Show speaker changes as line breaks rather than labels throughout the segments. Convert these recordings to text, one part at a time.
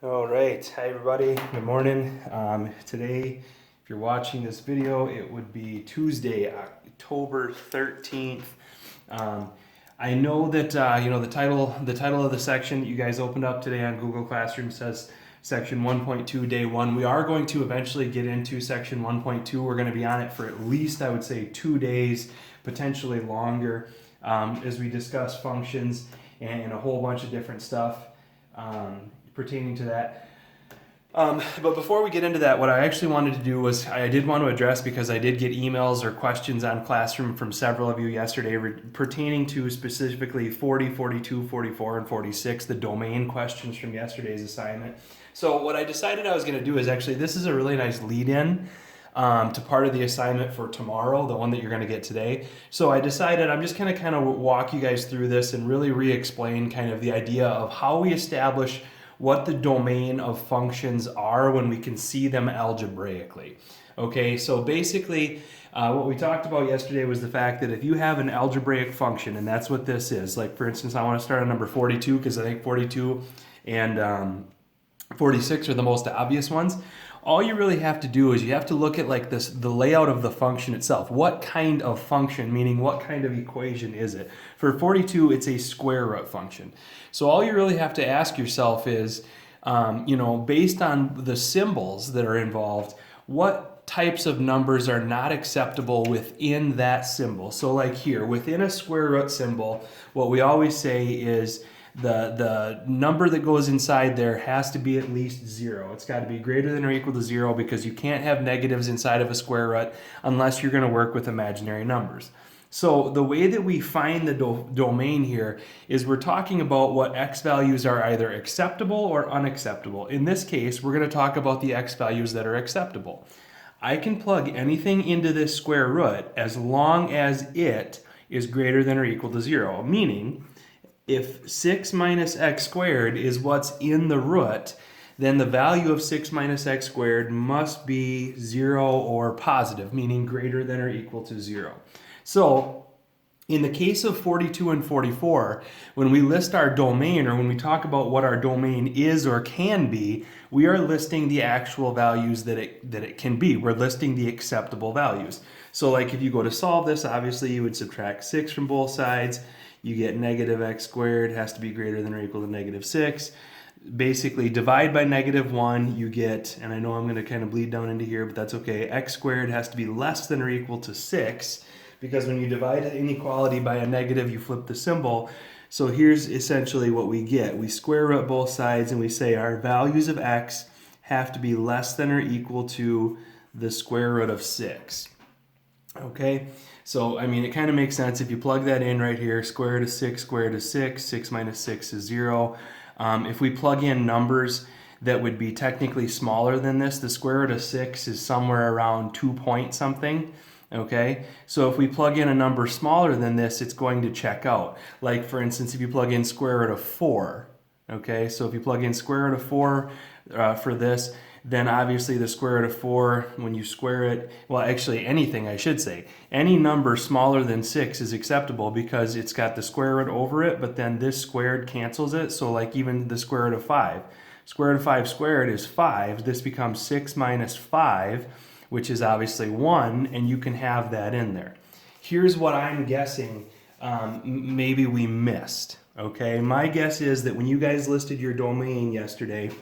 All right, hi everybody, good morning. Today, if you're watching this video, it would be Tuesday, October 13th. I know that the title of the section that you guys opened up today on Google Classroom says section 1.2 day 1. We are going to eventually get into section 1.2. We're going to be on it for at least, I would say, 2 days, potentially longer, as we discuss functions and a whole bunch of different stuff pertaining to that. But before we get into that, what I actually wanted to do was I did want to address, because I did get emails or questions on Classroom from several of you yesterday pertaining to specifically 40, 42, 44, and 46, the domain questions from yesterday's assignment. So what I decided I was going to do is actually, this is a really nice lead-in to part of the assignment for tomorrow, the one that you're going to get today. So I decided I'm just going to kind of walk you guys through this and really re-explain kind of the idea of how we establish what the domain of functions are when we can see them algebraically. Okay, so basically what we talked about yesterday was the fact that if you have an algebraic function, and that's what this is, like for instance, I want to start on number 42 because I think 42 and 46 are the most obvious ones. All you really have to do is you have to look at like this, the layout of the function itself. What kind of function, meaning what kind of equation is it? For 42, it's a square root function. So all you really have to ask yourself is, based on the symbols that are involved, what types of numbers are not acceptable within that symbol? So like here, within a square root symbol, what we always say is, the number that goes inside there has to be at least 0. It's got to be greater than or equal to 0, because you can't have negatives inside of a square root unless you're going to work with imaginary numbers. So the way that we find the domain here is we're talking about what x values are either acceptable or unacceptable. In this case, we're going to talk about the x values that are acceptable. I can plug anything into this square root as long as it is greater than or equal to 0, meaning if 6 minus x squared is what's in the root, then the value of 6 minus x squared must be 0 or positive, meaning greater than or equal to 0. So in the case of 42 and 44, when we list our domain, or when we talk about what our domain is or can be, we are listing the actual values that it can be. We're listing the acceptable values. So like if you go to solve this, obviously you would subtract 6 from both sides. You get negative x squared has to be greater than or equal to negative 6. Basically, divide by negative 1, you get, and I know I'm going to kind of bleed down into here, but that's okay, x squared has to be less than or equal to 6, because when you divide an inequality by a negative, you flip the symbol. So here's essentially what we get. We square root both sides, and we say our values of x have to be less than or equal to the square root of 6. Okay, so I mean, it kind of makes sense if you plug that in right here. Square root of 6, square root of 6, 6 minus 6 is 0. If we plug in numbers that would be technically smaller than this, the square root of 6 is somewhere around 2 point something. Okay, so if we plug in a number smaller than this, it's going to check out. Like for instance, if you plug in square root of 4, okay, so if you plug in square root of 4 for this, then obviously the square root of 4, when you square it, well actually anything I should say, any number smaller than 6 is acceptable because it's got the square root over it, but then this squared cancels it. So like even the square root of 5. Square root of 5 squared is 5. This becomes 6 minus 5, which is obviously 1, and you can have that in there. Here's what I'm guessing maybe we missed, okay? My guess is that when you guys listed your domain yesterday,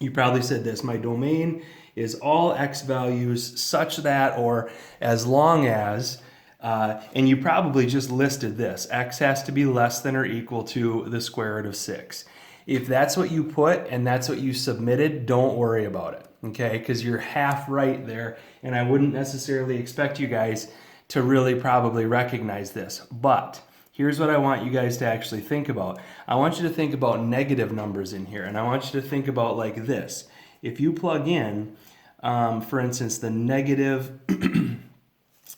you probably said this: my domain is all x values such that, or as long as, and you probably just listed this: x has to be less than or equal to the square root of 6. If that's what you put and that's what you submitted, don't worry about it, okay? Because you're half right there, and I wouldn't necessarily expect you guys to really probably recognize this. But here's what I want you guys to actually think about. I want you to think about negative numbers in here, and I want you to think about like this. If you plug in, for instance, the negative,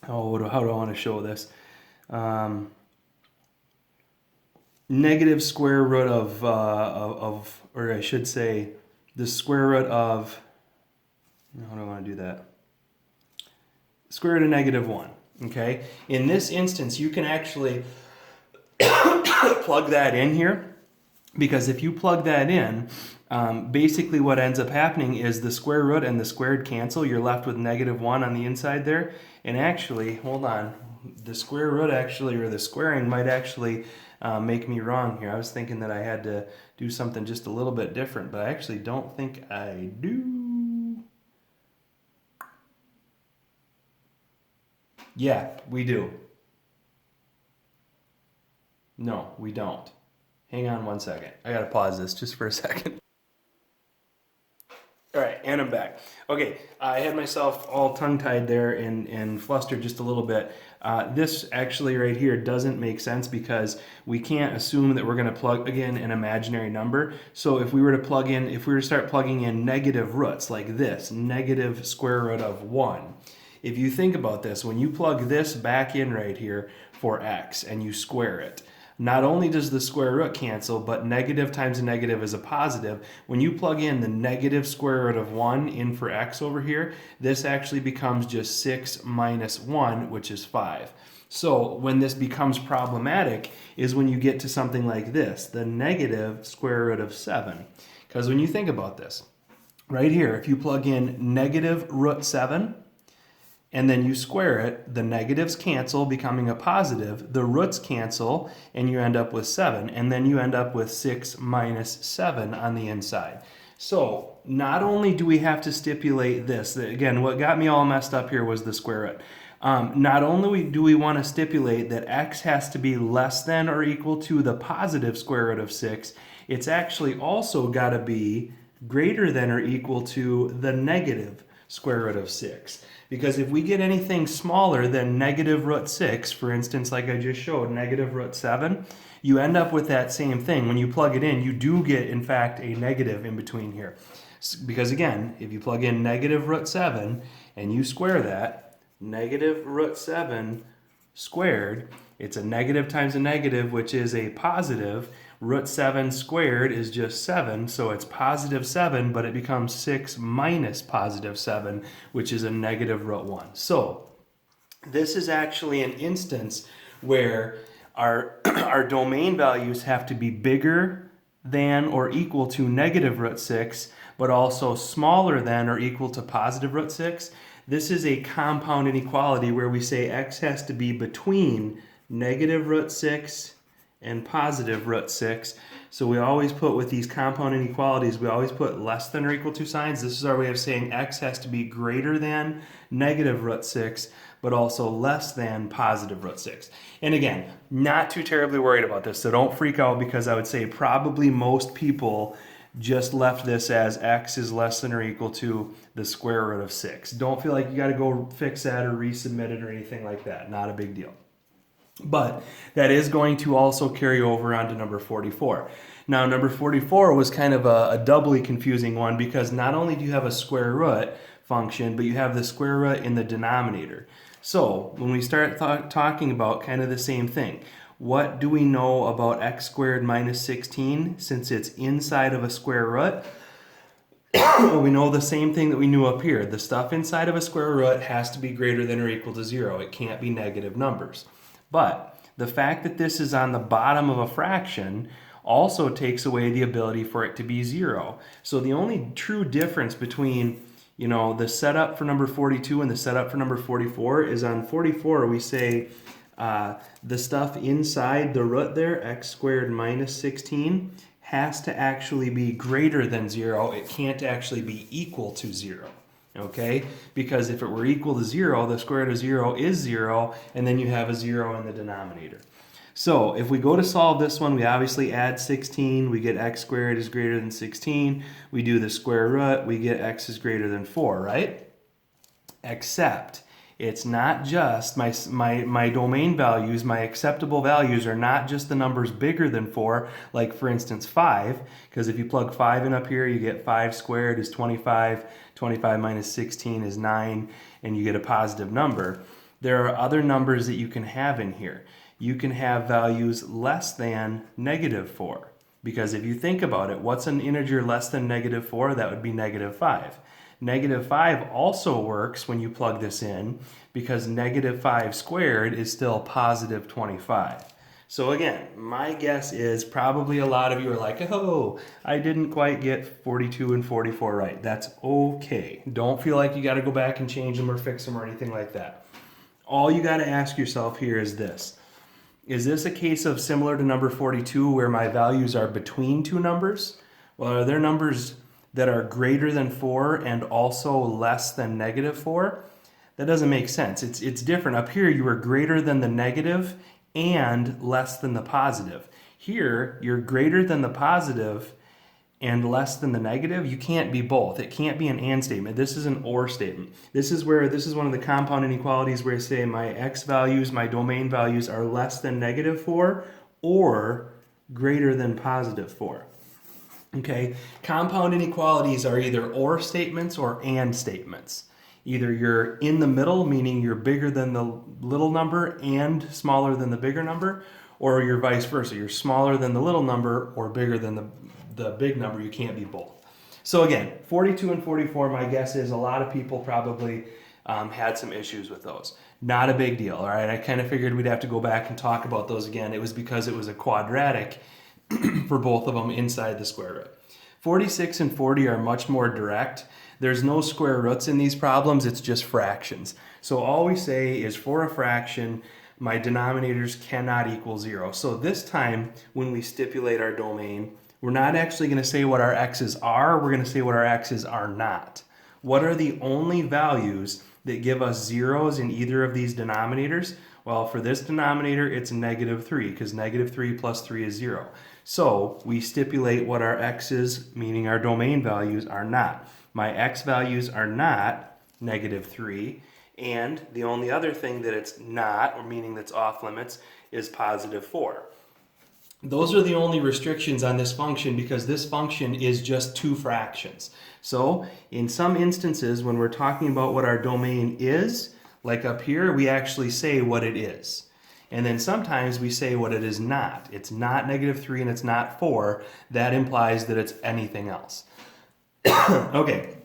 how do I want to show this? Negative square root of, or I should say, the square root of, how do I want to do that? Square root of negative 1, okay? In this instance, you can actually plug that in here, Because if you plug that in, basically what ends up happening is the square root and the squared cancel. You're left with -1 on the inside there. And actually, hold on, the square root actually, or the squaring might actually make me wrong here. I was thinking that I had to do something just a little bit different, but I actually don't think I do. Yeah, we do. No, we don't. Hang on one second. I gotta pause this just for a second. All right, and I'm back. Okay, I had myself all tongue-tied there and flustered just a little bit. This actually right here doesn't make sense because we can't assume that we're going to plug, again, an imaginary number. So if we were to start plugging in negative roots like this, negative square root of 1. If you think about this, when you plug this back in right here for x and you square it, not only does the square root cancel, but negative times a negative is a positive. When you plug in the negative square root of 1 in for x over here, this actually becomes just 6 minus 1, which is 5. So when this becomes problematic is when you get to something like this, the negative square root of 7. Because when you think about this, right here, if you plug in negative root 7, and then you square it, the negatives cancel, becoming a positive, the roots cancel, and you end up with 7, and then you end up with 6 minus 7 on the inside. So not only do we have to stipulate this, again, what got me all messed up here was the square root. Not only do we want to stipulate that x has to be less than or equal to the positive square root of 6, it's actually also got to be greater than or equal to the negative square root of 6. Because if we get anything smaller than negative root 6, for instance, like I just showed, negative root 7, you end up with that same thing. When you plug it in, you do get, in fact, a negative in between here. Because again, if you plug in negative root 7 and you square that, negative root 7 squared, it's a negative times a negative, which is a positive. Root 7 squared is just 7, so it's positive 7, but it becomes 6 minus positive 7, which is a negative root 1. So this is actually an instance where our domain values have to be bigger than or equal to negative root 6, but also smaller than or equal to positive root 6. This is a compound inequality where we say x has to be between negative root 6 and positive root 6. So we always put, with these compound inequalities, we always put less than or equal to signs. This is our way of saying x has to be greater than negative root 6, but also less than positive root 6. And again, not too terribly worried about this, so don't freak out, because I would say probably most people just left this as x is less than or equal to the square root of 6. Don't feel like you got to go fix that or resubmit it or anything like that. Not a big deal. But that is going to also carry over onto number 44. Now, number 44 was kind of a doubly confusing one, because not only do you have a square root function, but you have the square root in the denominator. So when we start talking about kind of the same thing, what do we know about x squared minus 16 since it's inside of a square root? We know the same thing that we knew up here. The stuff inside of a square root has to be greater than or equal to 0. It can't be negative numbers. But the fact that this is on the bottom of a fraction also takes away the ability for it to be 0. So the only true difference between, the setup for number 42 and the setup for number 44 is on 44 we say the stuff inside the root there, x squared minus 16, has to actually be greater than 0. It can't actually be equal to 0. Okay? Because if it were equal to 0, the square root of 0 is 0, and then you have a 0 in the denominator. So if we go to solve this one, we obviously add 16. We get x squared is greater than 16. We do the square root. We get x is greater than 4, right? Except it's not just my domain values, my acceptable values are not just the numbers bigger than 4, like for instance 5, because if you plug 5 in up here, you get 5 squared is 25, 25 minus 16 is 9, and you get a positive number. There are other numbers that you can have in here. You can have values less than negative 4, because if you think about it, what's an integer less than negative 4? That would be negative 5. Negative 5 also works when you plug this in, because negative 5 squared is still positive 25. So again, my guess is probably a lot of you are like, oh, I didn't quite get 42 and 44 right. That's okay. Don't feel like you got to go back and change them or fix them or anything like that. All you got to ask yourself here is this. Is this a case of similar to number 42 where my values are between two numbers? Well, are there numbers that are greater than 4 and also less than negative 4? That doesn't make sense. It's different. Up here, you are greater than the negative and less than the positive. Here, you're greater than the positive and less than the negative. You can't be both. It can't be an and statement. This is an or statement. This is one of the compound inequalities where I say my x values, my domain values are less than negative 4 or greater than positive 4. Okay? Compound inequalities are either or statements or and statements. Either you're in the middle, meaning you're bigger than the little number and smaller than the bigger number, or you're vice versa. You're smaller than the little number or bigger than the big number. You can't be both. So again, 42 and 44, my guess is a lot of people probably had some issues with those. Not a big deal, all right? I kind of figured we'd have to go back and talk about those again. It was because it was a quadratic for both of them inside the square root. 46 and 40 are much more direct. There's no square roots in these problems, it's just fractions. So all we say is for a fraction, my denominators cannot equal 0. So this time, when we stipulate our domain, we're not actually going to say what our x's are, we're going to say what our x's are not. What are the only values that give us zeros in either of these denominators? Well, for this denominator, it's negative 3, because negative 3 plus 3 is 0. So we stipulate what our x's, meaning our domain values, are not. My x values are not negative 3, and the only other thing that it's not, or meaning that's off limits, is positive 4. Those are the only restrictions on this function because this function is just two fractions. So in some instances, when we're talking about what our domain is, like up here, we actually say what it is. And then sometimes we say what it is not. It's not negative 3 and it's not 4. That implies that it's anything else. Okay,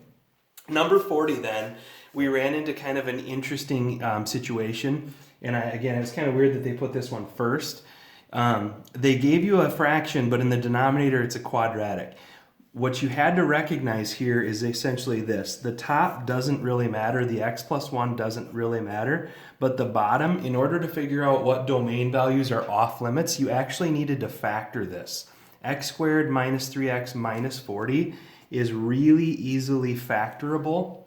number 40 then, we ran into kind of an interesting situation. And again, it's kind of weird that they put this one first. They gave you a fraction, but in the denominator, it's a quadratic. What you had to recognize here is essentially this. The top doesn't really matter. The x plus 1 doesn't really matter. But the bottom, in order to figure out what domain values are off limits, you actually needed to factor this. X squared minus 3x minus 40 is really easily factorable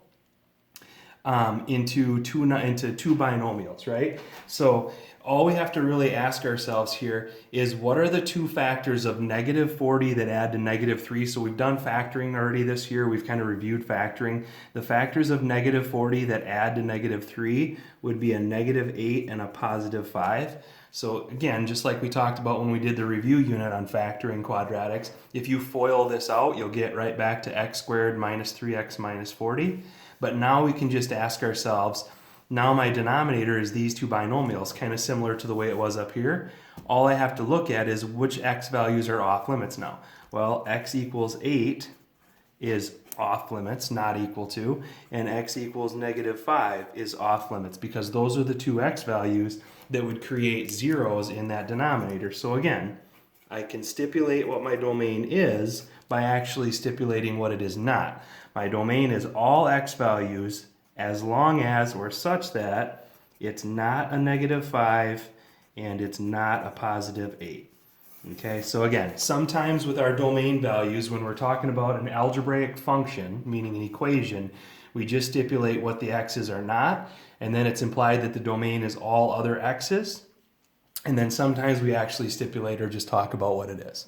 into two binomials, right? So all we have to really ask ourselves here is what are the two factors of negative 40 that add to negative 3? So we've done factoring already this year. We've kind of reviewed factoring. The factors of negative 40 that add to negative 3 would be a negative 8 and a positive 5. So again, just like we talked about when we did the review unit on factoring quadratics, if you FOIL this out, you'll get right back to x squared minus 3x minus 40. But now we can just ask ourselves, now my denominator is these two binomials, kind of similar to the way it was up here. All I have to look at is which x values are off limits now. Well, x equals 8 is off limits, not equal to, and x equals negative 5 is off limits because those are the two x values that would create zeros in that denominator. So again, I can stipulate what my domain is by actually stipulating what it is not. My domain is all x values as long as or such that it's not a negative 5 and it's not a positive 8. Okay, so again, sometimes with our domain values, when we're talking about an algebraic function, meaning an equation, we just stipulate what the x's are not, and then it's implied that the domain is all other x's, and then sometimes we actually stipulate or just talk about what it is.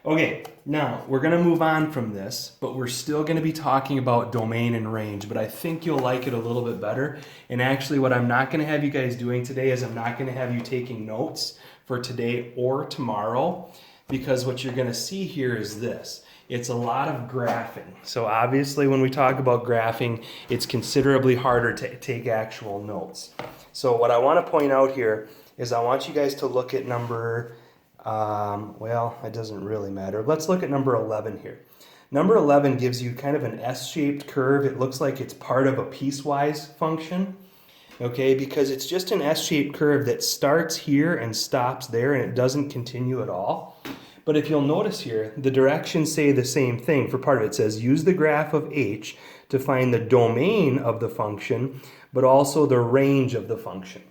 Okay, now we're going to move on from this, but we're still going to be talking about domain and range, but I think you'll like it a little bit better. And actually what I'm not going to have you guys doing today is I'm not going to have you taking notes for today or tomorrow, because what you're going to see here is this. It's a lot of graphing. So obviously when we talk about graphing, it's considerably harder to take actual notes. So what I want to point out here is I want you guys to look at number well, it doesn't really matter. Let's look at number 11 here. Number 11 gives you kind of an S-shaped curve. It looks like it's part of a piecewise function. okay, because it's just an S-shaped curve that starts here and stops there and it doesn't continue at all. But if you'll notice here, the directions say the same thing. For part of it, it says use the graph of h to find the domain of the function, but also the range of the function.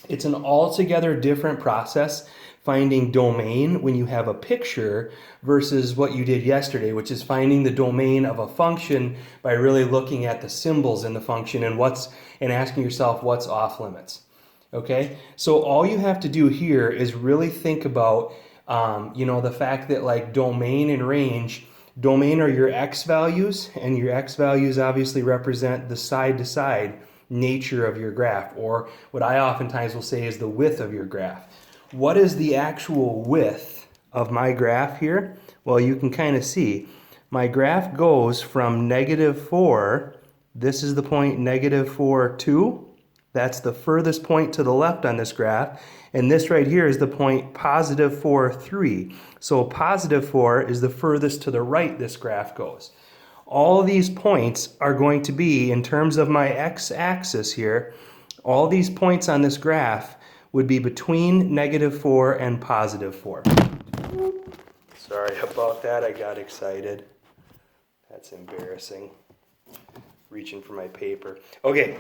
It's an altogether different process finding domain when you have a picture versus what you did yesterday, which is finding the domain of a function by really looking at the symbols in the function and asking yourself what's off limits. Okay, so all you have to do here is really think about the fact that like domain and range, domain are your x values, and your x values obviously represent the side-to-side nature of your graph, or what I oftentimes will say is the width of your graph. What is the actual width of my graph here? Well, you can kind of see. My graph goes from -4, this is the point -4, 2. That's the furthest point to the left on this graph. And this right here is the point +4, 3. So +4 is the furthest to the right this graph goes. All of these points are going to be, in terms of my x-axis here, all these points on this graph would be between -4 and +4. Sorry about that, I got excited. That's embarrassing. Reaching for my paper. Okay,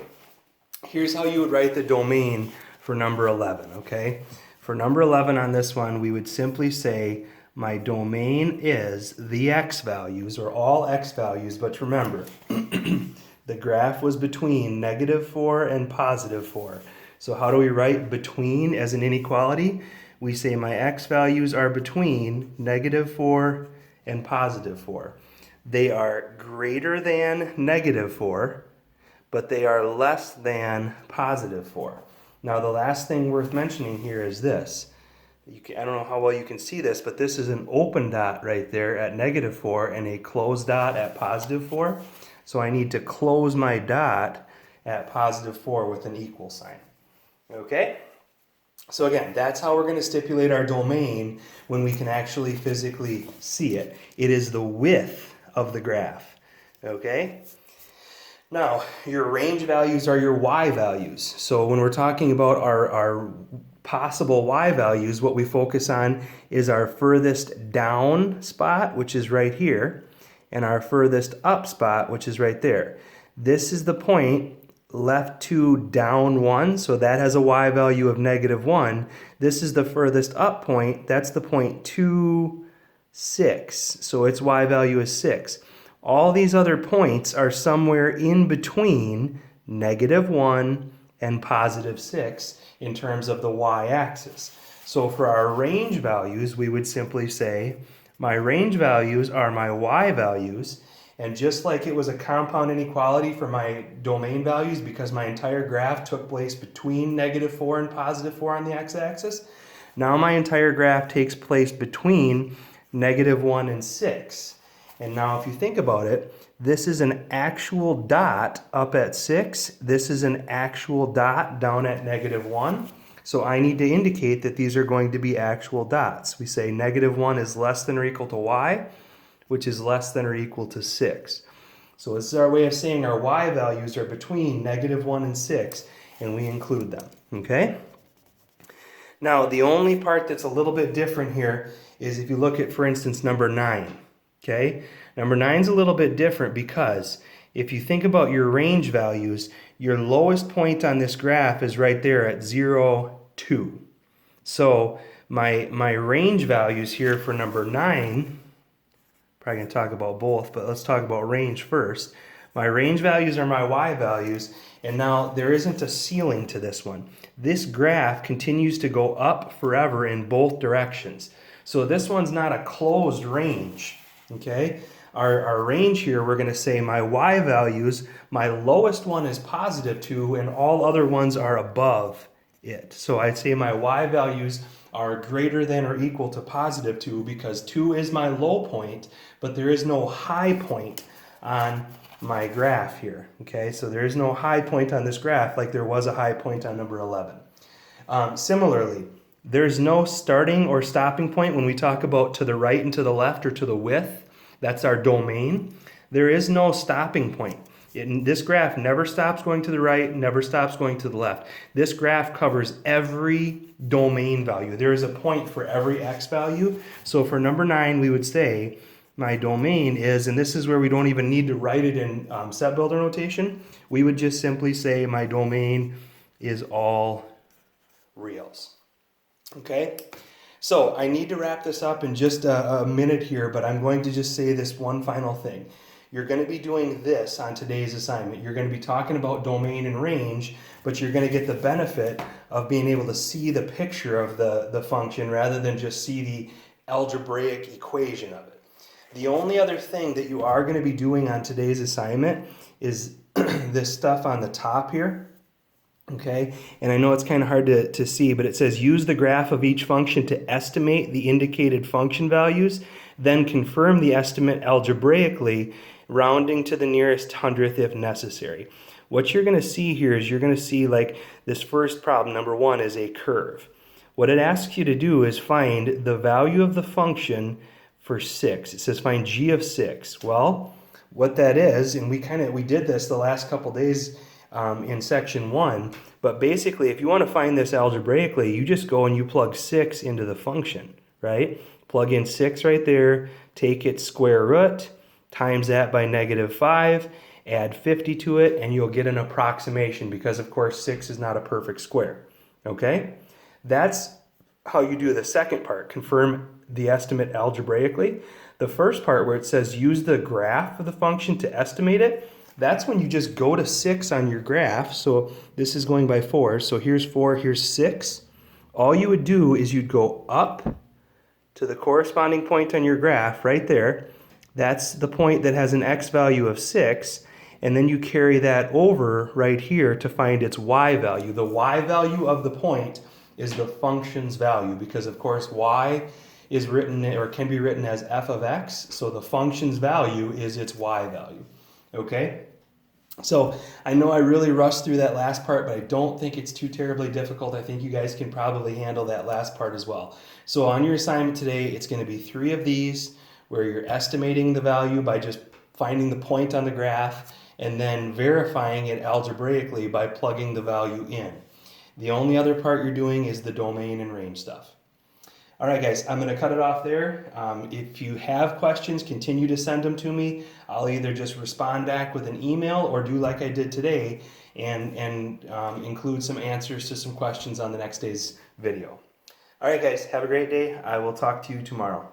here's how you would write the domain for number 11, okay? For number 11 on this one, we would simply say my domain is the x values, or all x values, but remember, the graph was between -4 and +4. So how do we write between as an inequality? We say my x values are between -4 and +4. They are greater than -4, but they are less than +4. Now the last thing worth mentioning here is this. I don't know how well you can see this, but this is an open dot right there at -4 and a closed dot at +4. So I need to close my dot at +4 with an equal sign. Okay? So again, that's how we're going to stipulate our domain when we can actually physically see it. It is the width of the graph. Okay? Now, your range values are your y values. So when we're talking about our possible y values, what we focus on is our furthest down spot, which is right here, and our furthest up spot, which is right there. This is the point left 2 down 1, so that has a y value of -1. This is the furthest up point, that's the point 2, 6, so its y value is 6. All these other points are somewhere in between -1 and +6 in terms of the y-axis. So for our range values, we would simply say, my range values are my y values, and just like it was a compound inequality for my domain values because my entire graph took place between -4 and +4 on the x-axis, now my entire graph takes place between -1 and 6. And now if you think about it, this is an actual dot up at 6. This is an actual dot down at -1. So I need to indicate that these are going to be actual dots. We say -1 is less than or equal to y, which is less than or equal to 6. So this is our way of saying our y values are between -1 and 6, and we include them, okay? Now, the only part that's a little bit different here is if you look at, for instance, number 9, okay? Number 9 is a little bit different because if you think about your range values, your lowest point on this graph is right there at 0, 2. So my range values here for number 9, probably going to talk about both, but let's talk about range first. My range values are my y values, and now there isn't a ceiling to this one. This graph continues to go up forever in both directions. So this one's not a closed range, okay? Our range here, we're going to say my y values, my lowest one is +2, and all other ones are above it. So I'd say my y values are greater than or equal to +2 because 2 is my low point, but there is no high point on my graph here, okay? So there is no high point on this graph like there was a high point on number 11. Similarly, there's no starting or stopping point when we talk about to the right and to the left or to the width. That's our domain. There is no stopping point. This graph never stops going to the right, never stops going to the left. This graph covers every domain value. There is a point for every x value. So for number 9, we would say my domain is, and this is where we don't even need to write it in set builder notation. We would just simply say my domain is all reals. Okay? So I need to wrap this up in just a minute here, but I'm going to just say this one final thing. You're going to be doing this on today's assignment. You're going to be talking about domain and range, but you're going to get the benefit of being able to see the picture of the function rather than just see the algebraic equation of it. The only other thing that you are going to be doing on today's assignment is this stuff on the top here. Okay, and I know it's kind of hard to see, but it says use the graph of each function to estimate the indicated function values, then confirm the estimate algebraically, rounding to the nearest hundredth if necessary. What you're going to see here is you're going to see like this first problem, number 1, is a curve. What it asks you to do is find the value of the function for 6. It says find g of 6. Well, what that is, and we did this the last couple days in section 1, but basically if you want to find this algebraically, you just go and you plug 6 into the function, right? Plug in 6 right there, take its square root, times that by -5, add 50 to it, and you'll get an approximation because of course 6 is not a perfect square, okay? That's how you do the second part, confirm the estimate algebraically. The first part where it says use the graph of the function to estimate it, that's when you just go to 6 on your graph. So this is going by 4. So here's 4, here's 6. All you would do is you'd go up to the corresponding point on your graph right there. That's the point that has an x value of 6. And then you carry that over right here to find its y value. The y value of the point is the function's value because of course y is written or can be written as f of x. So the function's value is its y value. Okay, so I know I really rushed through that last part, but I don't think it's too terribly difficult. I think you guys can probably handle that last part as well. So on your assignment today, it's going to be 3 of these where you're estimating the value by just finding the point on the graph and then verifying it algebraically by plugging the value in. The only other part you're doing is the domain and range stuff. All right, guys, I'm going to cut it off there. If you have questions, continue to send them to me. I'll either just respond back with an email or do like I did today and include some answers to some questions on the next day's video. All right, guys, have a great day. I will talk to you tomorrow.